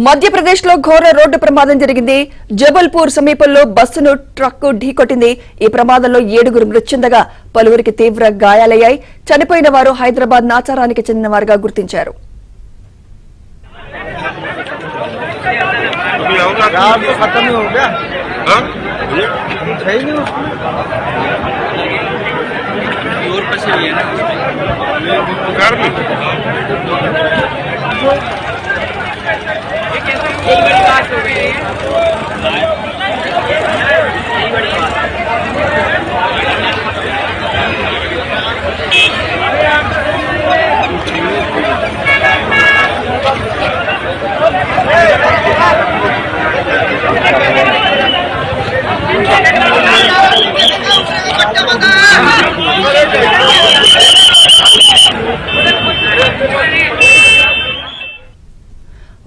మధ్యప్రదేశ్ లో ఘోర రోడ్డు ప్రమాదం జరిగింది. జబల్పూర్ సమీపంలో బస్సును ట్రక్కు ఢీకొట్టింది. ఈ ప్రమాదంలో 7 మృతి చెందగా పలువురికి తీవ్ర గాయాలయ్యాయి. చనిపోయిన వారు హైదరాబాద్ నాచారానికి చెందిన వారుగా గుర్తించారు. यही बड़ी बात हो गई है।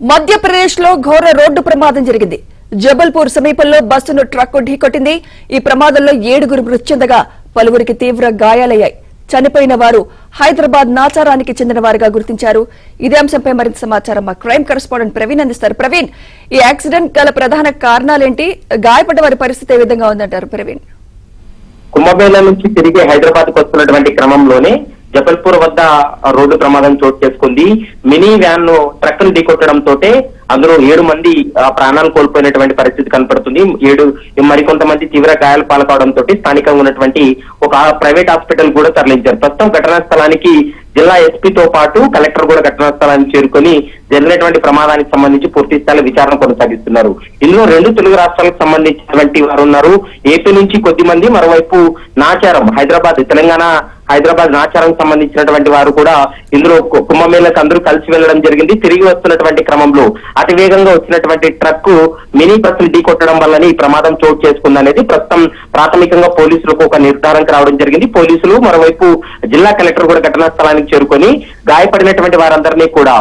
మధ్యప్రదేశ్ లో ఘోర రోడ్డు ప్రమాదం జరిగింది. జబల్పూర్ సమీపంలో బస్సును ట్రక్కు ఢీకొట్టింది. ఈ ప్రమాదంలో 7 మృతి చెందగా పలువురికి తీవ్ర గాయాలయ్యాయి. చనిపోయిన వారు హైదరాబాద్ నాచారానికి చెందిన వారుగా గుర్తించారు. ఇదే అంశంపై మరింత సమాచారం మా క్రైమ్ కరెస్పాండెంట్ ప్రవీణ్ అందిస్తారు. ప్రవీణ్, ఈ యాక్సిడెంట్ గల ప్రధాన కారణాలేంటి? గాయపడ్డ వారి పరిస్థితి ఏ విధంగా ఉందంటారు ప్రవీణ్? కుంభమేళా నుంచి తిరిగి హైదరాబాద్ కు వస్తున్నటువంటి క్రమంలోనే జబల్పూర్ వద్ద రోడ్డు ప్రమాదం చోటు చేసుకుంది. మినీ వ్యాన్ ను ట్రక్ ను ఢీకొట్టడంతో అందులో 7 మంది ప్రాణాలు కోల్పోయినటువంటి పరిస్థితి కనపడుతుంది. మరికొంతమంది తీవ్ర గాయాలు పాల్పడడంతో స్థానికంగా ఉన్నటువంటి ఒక ప్రైవేట్ హాస్పిటల్ కూడా తరలించారు. ప్రస్తుతం ఘటనా స్థలానికి జిల్లా ఎస్పీతో పాటు కలెక్టర్ కూడా ఘటనా స్థలానికి చేరుకొని జరిగినటువంటి ప్రమాదానికి సంబంధించి పూర్తి స్థాయి విచారణ కొనసాగిస్తున్నారు. ఇందులో 2 తెలుగు రాష్ట్రాలకు సంబంధించినటువంటి వారు ఉన్నారు. ఏపీ నుంచి కొద్దిమంది, మరోవైపు నాచారం తెలంగాణ హైదరాబాద్ నాచారం సంబంధించినటువంటి వారు కూడా ఇందులో కుంభమేళకు అందరూ కలిసి వెళ్లడం జరిగింది. తిరిగి వస్తున్నటువంటి క్రమంలో అతి వేగంగా వచ్చినటువంటి ట్రక్ మినీ బస్సులు ఢీకొట్టడం వల్లనే ఈ ప్రమాదం చోటు చేసుకుందనేది ప్రస్తుతం ప్రాథమికంగా పోలీసులకు ఒక నిర్ధారణకు రావడం జరిగింది. పోలీసులు మరోవైపు జిల్లా కలెక్టర్ కూడా ఘటనా స్థలానికి చేరుకొని గాయపడినటువంటి వారందరినీ కూడా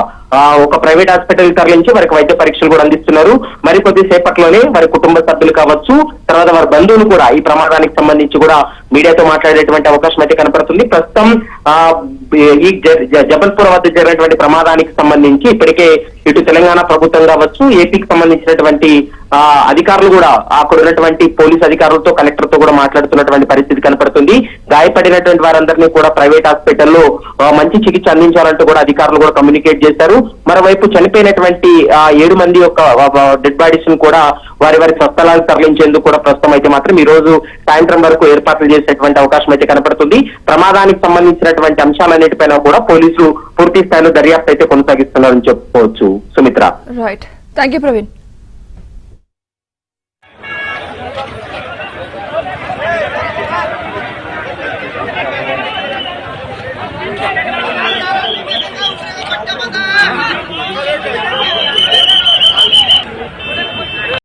ఒక ప్రైవేట్ హాస్పిటల్ తరలించి వారికి వైద్య పరీక్షలు కూడా అందిస్తున్నారు. మరికొద్ది సేపట్లోనే వారి కుటుంబ సభ్యులు కావచ్చు, తర్వాత వారి బంధువులు కూడా ఈ ప్రమాదానికి సంబంధించి కూడా మీడియాతో మాట్లాడేటువంటి అవకాశం అయితే కనపడుతుంది. ప్రస్తుతం ఈ జబల్పూర్ వద్ద జరిగినటువంటి ప్రమాదానికి సంబంధించి ఇప్పటికే ఇటు తెలంగాణ ప్రభుత్వం కావచ్చు, ఏపీకి సంబంధించినటువంటి అధికారులు కూడా అక్కడ ఉన్నటువంటి పోలీస్ అధికారులతో, కలెక్టర్ తో కూడా మాట్లాడుతున్నటువంటి పరిస్థితి కనపడుతుంది. గాయపడినటువంటి వారందరినీ కూడా ప్రైవేట్ హాస్పిటల్లో మంచి చికిత్స అందించాలంటూ కూడా అధికారులు కూడా కమ్యూనికేట్ చేశారు. మరోవైపు చనిపోయినటువంటి 7 మంది యొక్క డెడ్ బాడీస్ ను కూడా వారి స్వస్థలాలకు తరలించేందుకు కూడా ప్రస్తుతం అయితే మాత్రం ఈ రోజు సాయంత్రం వరకు ఏర్పాట్లు చేసేటువంటి అవకాశం అయితే కనపడుతుంది. ప్రమాదానికి సంబంధించినటువంటి అంశాలన్నిటిపైన కూడా పోలీసులు పూర్తి స్థాయిలో దర్యాప్తు అయితే కొనసాగిస్తున్నారని చెప్పుకోవచ్చు. సుమిత్ర. Right, thank you Praveen.